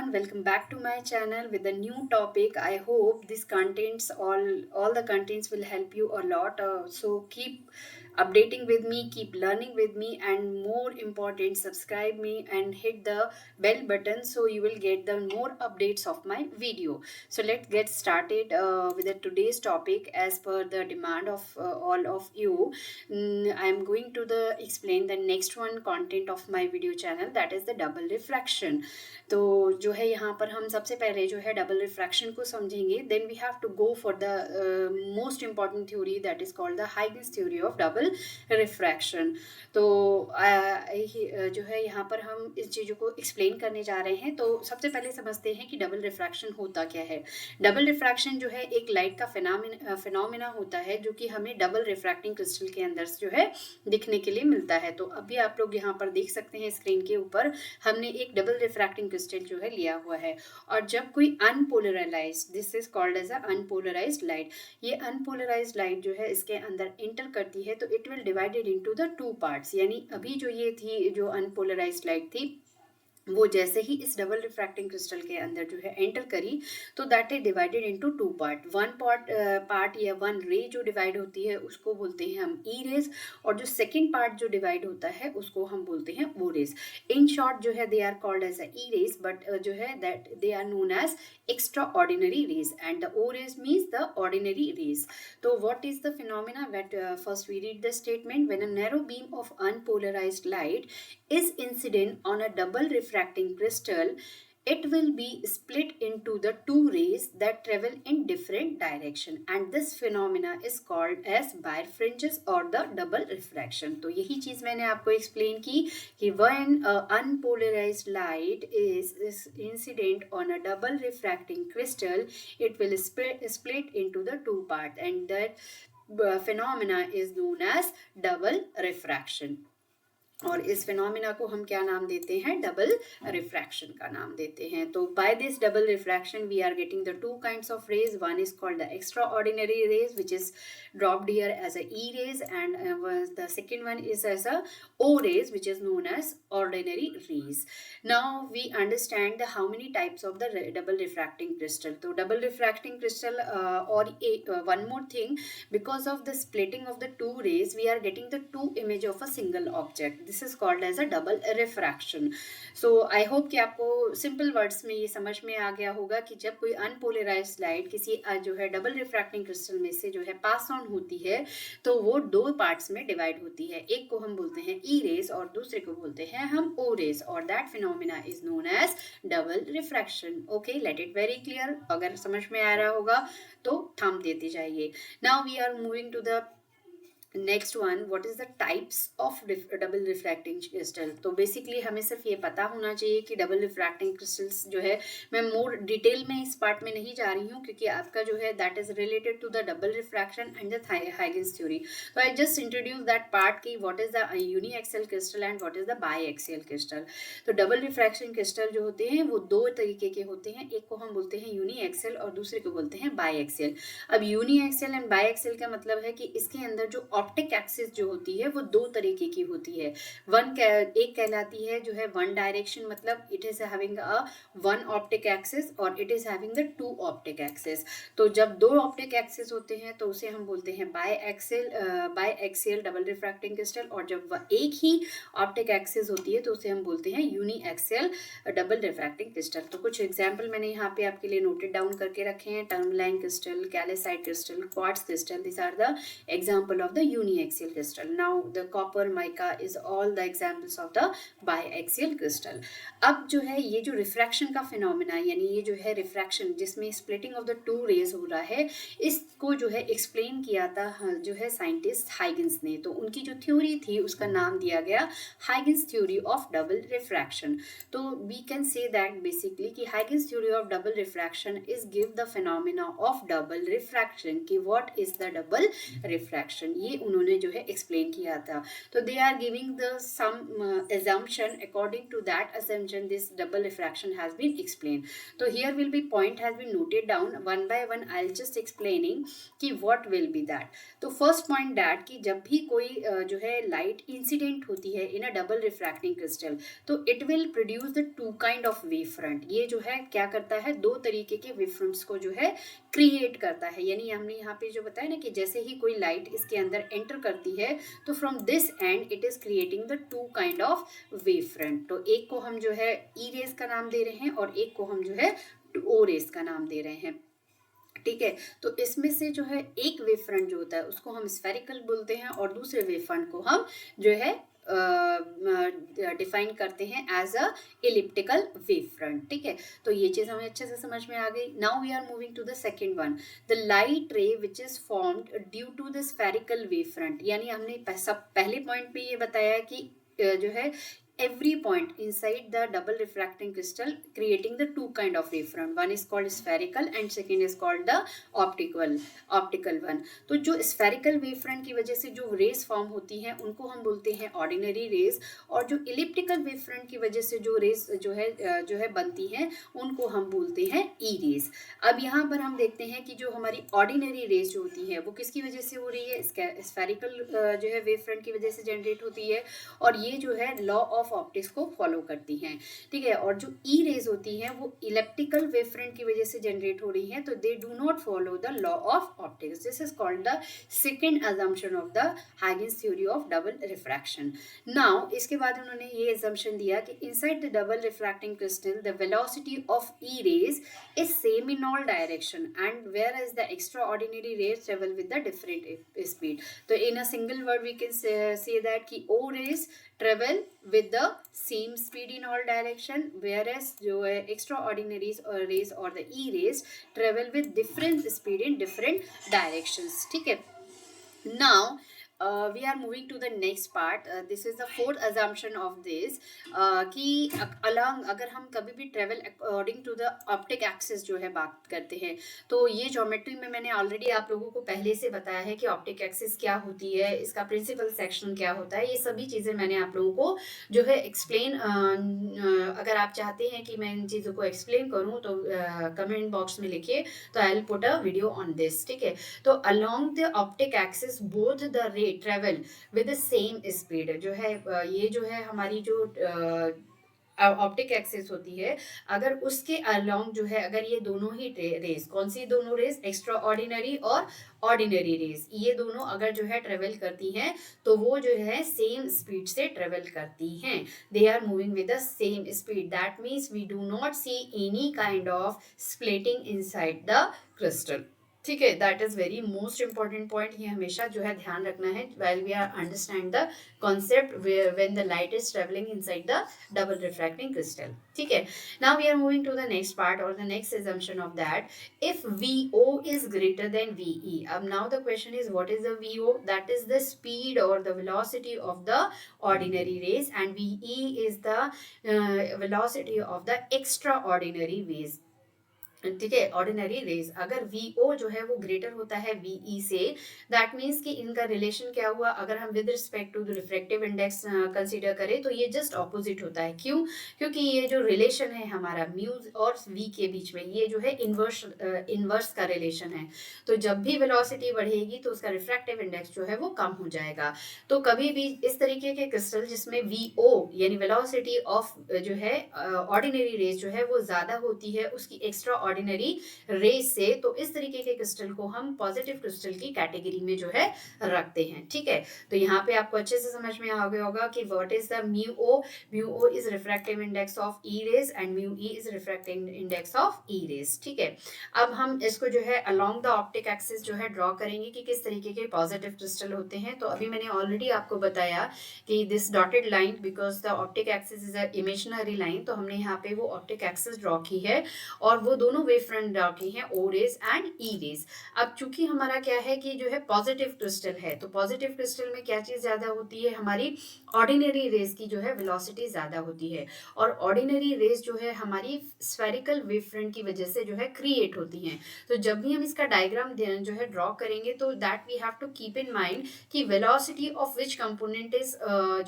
everyone, welcome back to my channel with a new topic. I hope this contents all the contents will help you a lot. So keep updating with me, keep learning with me, and more important, subscribe me and hit the bell button so you will get the more updates of my video. So let's get started with the today's topic as per the demand of all of you. I am going to the explain the next one content of my video channel, that is the double refraction. तो जो है यहाँ पर हम सबसे पहले जो है डबल रिफ्रैक्शन को समझेंगे. Then we have to go for the most important theory that is called the Huygens theory of double refraction. तो जो है यहाँ पर हम इस चीज़ों को एक्सप्लेन करने जा रहे हैं. तो सबसे पहले समझते हैं कि डबल रिफ्रैक्शन होता क्या है. डबल रिफ्रैक्शन जो है एक लाइट का फिनोमिना होता है जो कि हमें डबल रिफ्रैक्टिंग क्रिस्टल के अंदर जो है दिखने के लिए मिलता है. तो अभी आप लोग यहाँ पर देख सकते हैं स्क्रीन के ऊपर हमने एक डबल रिफ्रैक्टिंग क्रिस्टल जो है लिया हुआ है. और जब कोई unpolarized, this is called as a unpolarized light, ये अनपोलराइज्ड लाइट जो है इसके अंदर एंटर करती है तो it will divided into the two parts. यानी अभी जो ये थी जो अनपोलराइज्ड लाइट थी वो जैसे ही इस डबल रिफ्रैक्टिंग क्रिस्टल के अंदर जो है एंटर करी तो that is divided into two part. One part या वन रे जो डिवाइड होती है उसको बोलते हैं हम ई रेज, और जो सेकंड पार्ट जो डिवाइड होता है उसको हम बोलते हैं ओ रेज. इन शॉर्ट जो है they are called as a E rays, but जो है that they are known as extra ordinary rays and the O rays means the ordinary rays. तो what is the phenomena? First we read the statement. When a narrow beam of unpolarised light is incident on a double refracting crystal, it will be split into the two rays that travel in different direction, and this phenomena is called as birefringes or the double refraction. तो यही चीज मैंने आपको explain की कि when unpolarized light is incident on a double refracting crystal, it will split into the two part, and that phenomena is known as double refraction. और इस phenomena को हम क्या नाम देते हैं? डबल रिफ्रैक्शन का नाम देते हैं. तो by this double refraction we are getting the two kinds of rays. One is called the extra ordinary rays which is dropped here as a E rays, and the second one is as a O rays which is known as ordinary rays. Now we understand how many types of the double refracting crystal. तो double refracting crystal और one more thing, because of the splitting of the two rays we are getting the two image of a single object. This is called as a double refraction. So I hope कि आपको simple words में ये समझ में आ गया होगा कि जब कोई अनपोलराइज्ड लाइट किसी जो है डबल रिफ्रैक्टिंग क्रिस्टल में से जो है पास ऑन होती है तो वो दो पार्ट्स में डिवाइड होती है. एक को हम बोलते हैं ई रेज और दूसरे को बोलते हैं हम ओ रेज, और that phenomena is known as double refraction. Okay, let it very clear. अगर समझ में आ रहा होगा तो थंब देते जाइए. Now we are moving to the next one. What is the types of double refracting crystal. तो बेसिकली हमें सिर्फ ये पता होना चाहिए कि डबल रिफ्रैक्टिंग क्रिस्टल्स जो है, मैं मोर डिटेल में इस पार्ट में नहीं जा रही हूँ क्योंकि आपका जो है that is related to the double refraction and the Huygens theory. तो I just introduce that part की what is the uniaxial crystal and what is the biaxial crystal. तो डबल रिफ्रैक्शन क्रिस्टल जो होते हैं वो दो तरीके के होते हैं. एक को हम बोलते हैं यूनी एक्सियल और दूसरे को बोलते हैं बाई एक्सियल. अब uniaxial and biaxial का मतलब है कि इसके अंदर जो ऑप्टिक एक्सिस जो होती है वो दो तरीके की होती है. एक कहलाती है जो है वन डायरेक्शन, मतलब it is having a one optic axis और it is having the two optic axis. तो जब दो ऑप्टिक एक्सिस होते हैं तो उसे हम बोलते हैं by axial double refracting crystal, और जब एक ही ऑप्टिक एक्सिस होती है तो उसे हम बोलते हैं uniaxial double refracting crystal. तो कुछ एग्जाम्पल मैंने यहाँ पे आपके लिए नोटेड डाउन करके रखे हैं. Tourmaline crystal, calcite crystal, quartz crystal, this are the example of the uni axial crystal. Now the copper mica is all the examples of the biaxial crystal. अब जो है ये जो रिफ्रैक्शन का फिनोमिना, यानी ये जो है रिफ्रैक्शन जिसमें splitting of the two rays हो रहा है, इसको जो है एक्सप्लेन किया था जो है साइंटिस्ट हाइगन्स ने. तो उनकी जो थ्योरी थी उसका नाम दिया गया Huygens theory of double refraction. तो we can say that basically कि Huygens theory of double refraction is give the phenomena of double refraction. कि what is the double refraction, ये उन्होंने जो है एक्सप्लेन किया था. तो they are giving the some assumption. According to that assumption, this double refraction has been explained. So here will be point has been noted down one by one. I'll just explaining कि what will be that. तो first point that कि जब भी कोई जो है light incident होती है इन अ डबल रिफ्रैक्टिंग क्रिस्टल, तो it will produce the two kind of wave front. ये जो है क्या करता है, दो तरीके के वेव फ्रंट्स को जो है क्रिएट करता है. यानी हमने यहाँ पे जो बताया ना कि जैसे ही कोई लाइट इसके अंदर एंटर करती है तो from this and it is creating the two kind of wave front. तो एक को हम जो है ई रेज का नाम दे रहे हैं और एक को हम जो है ओ रेज का नाम दे रहे हैं. ठीक है, तो इसमें से जो है एक वेव फ्रंट जो होता है उसको हम स्फेरिकल बोलते हैं और दूसरे वेव फ्रंट को हम जो है डिफाइन करते हैं as a elliptical wave front. ठीक है, तो ये चीज हमें अच्छे से समझ में आ गई. Now we are moving to the second one, the light ray which is formed due to the spherical wave front. यानी हमने सब पहले पॉइंट पे ये बताया कि जो है every point inside the double refracting crystal creating the two kind of wavefront. One is called spherical and second is called the optical one. तो जो spherical wavefront की वजह से जो rays form होती हैं उनको हम बोलते हैं ordinary rays, और जो elliptical wavefront की वजह से जो rays जो है बनती हैं उनको हम बोलते हैं E rays. अब यहाँ पर हम देखते हैं कि जो हमारी ordinary rays जो होती हैं वो किसकी वजह से हो रही है, spherical जो है wavefront की वजह से जनरेट होती है और ये जो है लॉ ऑफ ऑप्टिक्स को फॉलो करती हैं. ठीक है, और जो ई रेज होती हैं वो इलेप्टिकल वेवफ्रंट की वजह से जनरेट हो रही हैं, तो they do not follow the law of optics. This is called the second assumption of the Huygens theory of double refraction. Now इसके बाद उन्होंने ये अजम्पशन दिया कि inside the double refracting crystal the velocity of E rays is same in all direction and whereas the extra ordinary rays travel with the different speed. तो in a single word we can say that कि ओ rays travel with the same speed in all direction, whereas जो है extraordinary rays or the E rays travel with different speed in different directions. ठीक है, now we are moving to the next part. This is the fourth assumption of this कि along अगर हम कभी भी travel according to the optic axis जो है बात करते हैं, तो ये ज्योमेट्री में मैंने ऑलरेडी आप लोगों को पहले से बताया है कि ऑप्टिक एक्सिस क्या होती है, इसका प्रिंसिपल सेक्शन क्या होता है. ये सभी चीज़ें मैंने आप लोगों को जो है एक्सप्लेन, अगर आप चाहते हैं कि मैं इन चीज़ों को एक्सप्लेन करूँ तो कमेंट बॉक्स में लिखिए, तो I will put a video on this. ठीक है, तो along the optic axis both the रे travel with the same speed. जो है ये जो है हमारी जो ऑप्टिक एक्सिस होती है, अगर उसके अलोंग जो है अगर ये दोनों ही रेस, कौन सी दोनों रेस, एक्स्ट्रा ऑर्डिनरी और ऑर्डिनरी रेस, ये दोनों अगर जो है ट्रेवल करती हैं तो वो जो है सेम स्पीड से ट्रेवल करती हैं. They are moving with the same speed. That means we do not see any kind of splitting inside the crystal. ठीक है, that is very most important point. ये हमेशा जो है ध्यान रखना है while we are understand the concept where when the light is traveling inside the double refracting crystal. ठीक है, now we are moving to the next part or the next assumption of that. If VO is greater than VE, now the question is what is the VO? That is the speed or the velocity of the ordinary rays, and VE is the velocity of the extraordinary rays. ठीक है, ordinary raise. अगर VO जो है वो greater होता है VE से, that means कि इनका रिलेशन क्या हुआ, अगर हम with respect to the refractive index consider करें तो ये जस्ट ऑपोजिट होता है. क्यों? क्योंकि ये जो रिलेशन है हमारा म्यू और V के बीच में, ये जो है इनवर्स का रिलेशन है. तो जब भी वेलोसिटी बढ़ेगी तो उसका रिफ्रैक्टिव इंडेक्स जो है वो कम हो जाएगा. तो कभी भी इस तरीके के क्रिस्टल जिसमें VO यानी वेलोसिटी ऑफ जो है ऑर्डिनरी रेज जो है वो ज्यादा होती है उसकी एक्स्ट्रा ऑर्डिनरी रेज से, तो इस तरीके के क्रिस्टल को हम पॉजिटिव क्रिस्टल की कैटेगरी में जो है रखते हैं. ठीक है, तो यहाँ पे आपको अच्छे से समझ में आ गया होगा कि what is the mu O. Mu O is refractive index of E rays and mu E is refractive index of E rays. ठीक है, अब हम इसको जो है अलोंग द ऑप्टिक एक्सिस जो है ड्रॉ करेंगे कि किस तरीके के पॉजिटिव क्रिस्टल होते हैं. तो अभी मैंने ऑलरेडी आपको बताया कि this dotted line because the optic axis is a imaginary line, तो हमने यहाँ पे वो ऑप्टिक एक्सिस ड्रॉ की है और वो दोनों दोनों वेव फ्रंट ड्रॉ की हैं, ओ रेज एंड ई रेज। अब चूंकि हमारा क्या है कि जो है पॉजिटिव क्रिस्टल है, तो पॉजिटिव क्रिस्टल में क्या चीज ज्यादा होती है, हमारी ऑर्डिनरी रेज की जो है वेलोसिटी ज्यादा होती है, और ऑर्डिनरी रेज जो है हमारी स्फेरिकल वेव फ्रंट की वजह से जो है क्रिएट होती हैं। तो जब भी हम इसका डायग्राम जो है ड्रॉ करेंगे, तो that we have to keep in mind कि velocity of which component is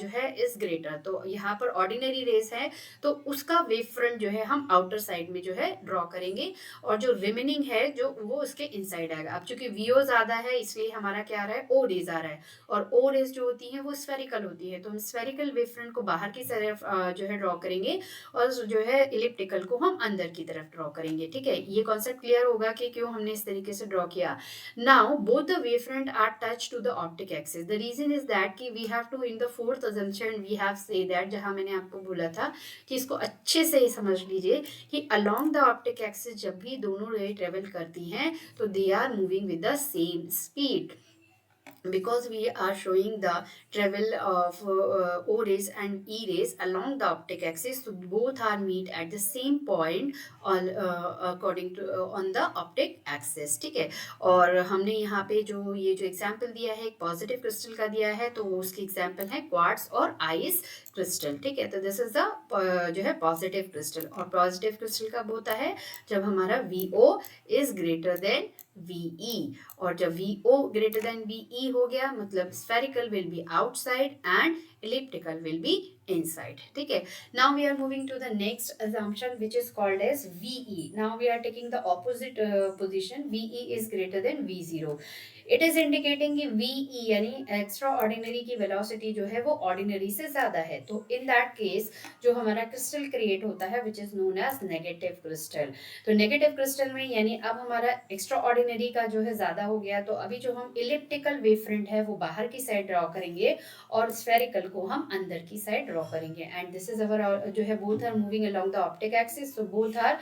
जो है इज ग्रेटर। तो यहाँ पर ऑर्डिनरी रेज है, तो उसका वेव फ्रंट जो है हम आउटर साइड में जो है ड्रॉ करेंगे, और जो रिमेनिंग है जो वो उसके इनसाइड आएगा। अब चूंकि वीओ ज्यादा है, इसलिए हमारा क्या आ रहा है, ओ रेज आ रहा है, और ओ रेज जो होती है वो स्फेरिकल होती है, तो हम स्फेरिकल वेव फ्रंट को बाहर की तरफ जो है ड्रॉ करेंगे, और जो है इलिप्टिकल को हम अंदर की तरफ ड्रॉ करेंगे। ठीक है, ये कॉन्सेप्ट क्लियर होगा कि क्यों हमने इस तरीके से ड्रॉ किया। Now both the wave front are touch to the optic axis. The reason is that कि we have to in the fourth assumption we have say that, जहां मैंने आपको बोला था कि इसको अच्छे से समझ लीजिए कि अलोंग द ऑप्टिक एक्सिस जब भी दोनों रे ट्रेवल करती हैं, तो they are moving with the same speed, because we are showing the travel of O rays and E rays along the optic axis, so both are meet at the same point on according to on the optic axis। ठीक है, और हमने यहाँ पे जो ये जो example दिया है एक पॉजिटिव क्रिस्टल का दिया है, तो उसकी एग्जांपल है क्वार्ट्स और आइस क्रिस्टल। ठीक है, तो दिस इज द जो है पॉजिटिव क्रिस्टल, और पॉजिटिव क्रिस्टल कब होता है, जब हमारा VO is greater than VE, और जब VO ग्रेटर देन VE हो गया, मतलब spherical will be outside and elliptical will be inside। ठीक है, now we are moving to the next assumption which is called as VE। now we are taking the opposite position, VE is greater than V0। It is indicating कि VE यानी extra ordinary की velocity जो है वो ordinary से ज्यादा है, तो इन दैट केस जो हमारा क्रिस्टल क्रिएट होता है which is known as negative crystal. तो नेगेटिव क्रिस्टल में यानी अब हमारा एक्स्ट्रा ऑर्डिनरी का जो है ज्यादा हो गया, तो अभी जो हम इलिप्टिकल वेव फ्रंट है वो बाहर की साइड ड्रॉ करेंगे, और स्फेरिकल को हम अंदर की साइड ड्रॉ करेंगे, एंड दिस इज अवर जो है both are moving along the optic axis, so both are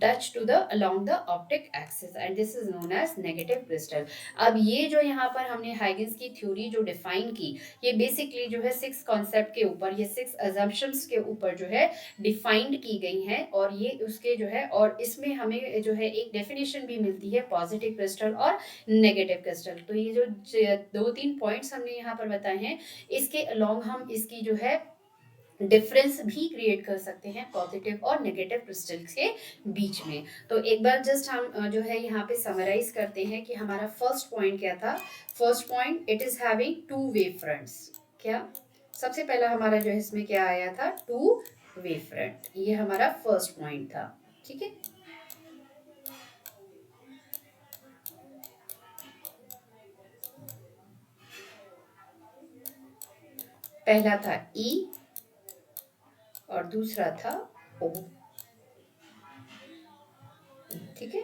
touch to the along the optic axis, and this is known as negative crystal. अब ये जो यहाँ पर हमने हाइगन्स की थ्योरी जो डिफाइन की, ये बेसिकली जो है 6 कॉन्सेप्ट के ऊपर, ये 6 अजम्पशंस के ऊपर जो है डिफाइंड की गई है, और ये उसके जो है, और इसमें हमें जो है एक डेफिनेशन भी मिलती है पॉजिटिव क्रिस्टल और नेगेटिव क्रिस्टल। तो ये जो 2-3 पॉइंट्स हमने यहाँ पर बताए हैं, इसके अलोंग हम इसकी जो है डिफरेंस भी क्रिएट कर सकते हैं पॉजिटिव और नेगेटिव क्रिस्टल के बीच में। तो एक बार जस्ट हम जो है यहाँ पे समराइज करते हैं कि हमारा फर्स्ट पॉइंट क्या था। First point, it is having two wave fronts. क्या सबसे पहला हमारा जो है इसमें क्या आया था, टू वेव फ्रंट, ये हमारा फर्स्ट पॉइंट था। ठीक है, पहला था E और दूसरा था O। ठीक है,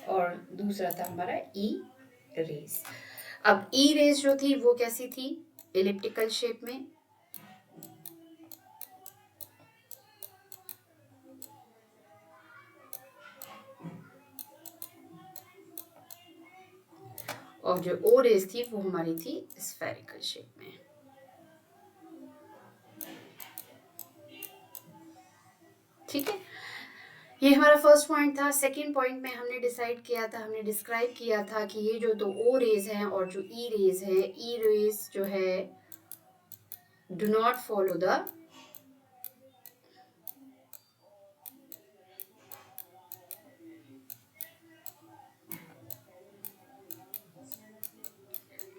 और दूसरा था हमारा E रेज। अब E रेज जो थी वो कैसी थी, एलिप्टिकल शेप में, और जो ओ रेज थी वो हमारी थी स्फेरिकल शेप में। ठीक है, ये हमारा फर्स्ट पॉइंट था। सेकंड पॉइंट में हमने डिसाइड किया था, हमने डिस्क्राइब किया था कि ये जो दो ओ रेज हैं और जो ई रेज है, ई रेज जो है do not follow the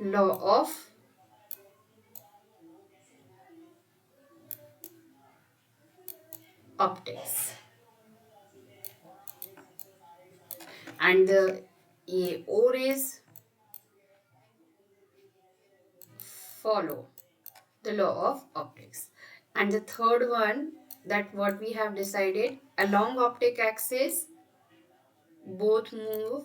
law of optics, and ये ओ raise follow the law of optics, and the third one, that what we have decided, along optic axis both move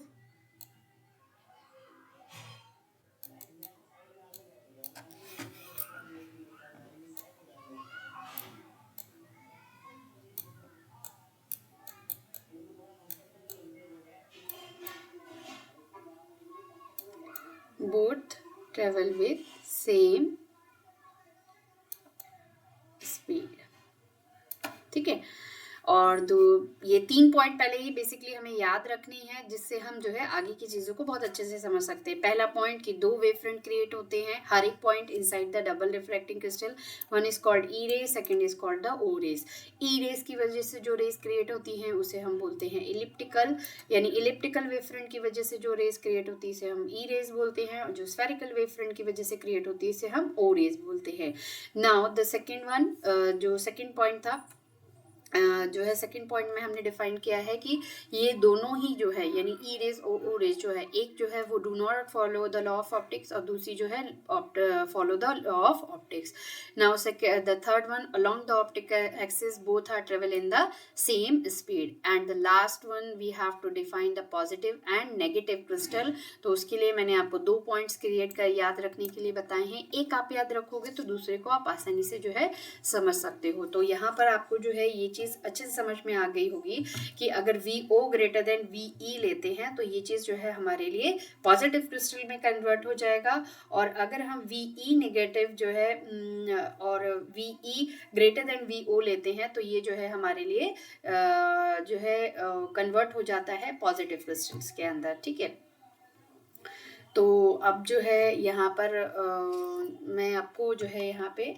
both travel with same speed। ठीक है। और दो ये 3 point पहले ही basically हमें याद रखनी है, जिससे हम जो है आगे की चीज़ों को बहुत अच्छे से समझ सकते हैं। पहला पॉइंट कि 2 वेव फ्रंट क्रिएट होते हैं हर एक point inside the double reflecting crystal. One is called E rays, second is called the O rays. E rays की वजह से जो रेज क्रिएट होती हैं उसे हम बोलते हैं इलिप्टिकल, यानी इलिप्टिकल वेव फ्रंट की वजह से जो रेज क्रिएट होती है इसे हम ई रेज बोलते हैं, और जो स्फेरिकल वेव फ्रंट की वजह से क्रिएट होती है इसे हम ओ रेज बोलते हैं। नाउ द सेकेंड वन, जो सेकेंड पॉइंट था, जो है सेकंड पॉइंट में हमने डिफाइन किया है कि ये दोनों ही जो है यानी ई रेज ओ रेज जो है, एक जो है वो do not follow the law of optics और दूसरी जो है follow the law of optics. Now the third one, along the optic axis both are travel in the same speed. And the last one we have to define the positive and negative crystal. तो उसके लिए मैंने आपको 2 points create कर याद रखने के लिए बताए हैं। एक आप याद रखोगे तो दूसरे को आप आसानी से जो है समझ सकते हो। तो यहाँ पर आपको जो है ये चीज़ अच्छे से समझ में आ गई होगी कि अगर VO ग्रेटर देन VE लेते हैं तो ये चीज़ जो है हमारे लिए पॉजिटिव क्रिस्टल में कन्वर्ट हो जाएगा, और अगर हम VE नेगेटिव जो है और VE ग्रेटर देन VO लेते हैं तो ये जो है हमारे लिए जो है कन्वर्ट हो जाता है पॉजिटिव क्रिस्टल्स के अंदर। ठीक है। तो अब जो है यहाँ पर मैं आपको जो है यहाँ पे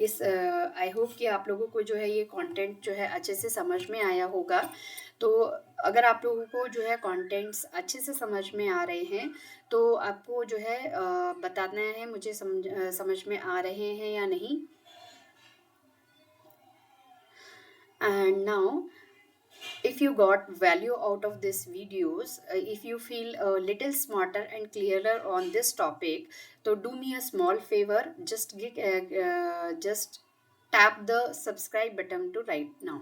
इस आई होप कि आप लोगों को जो है ये कंटेंट जो है अच्छे से समझ में आया होगा। तो अगर आप लोगों को जो है कंटेंट्स अच्छे से समझ में आ रहे हैं तो आपको जो है बताना है मुझे समझ में आ रहे हैं या नहीं। And now if you got value out of these videos, if you feel a little smarter and clearer on this topic, so do me a small favor, just tap the subscribe button to right now.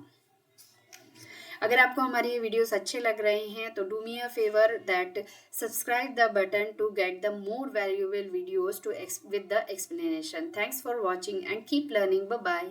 अगर आपको हमारे ये videos अच्छे लग रहे हैं तो do me a favour that subscribe the button to get the more valuable videos too with the explanation. Thanks for watching and keep learning. Bye bye.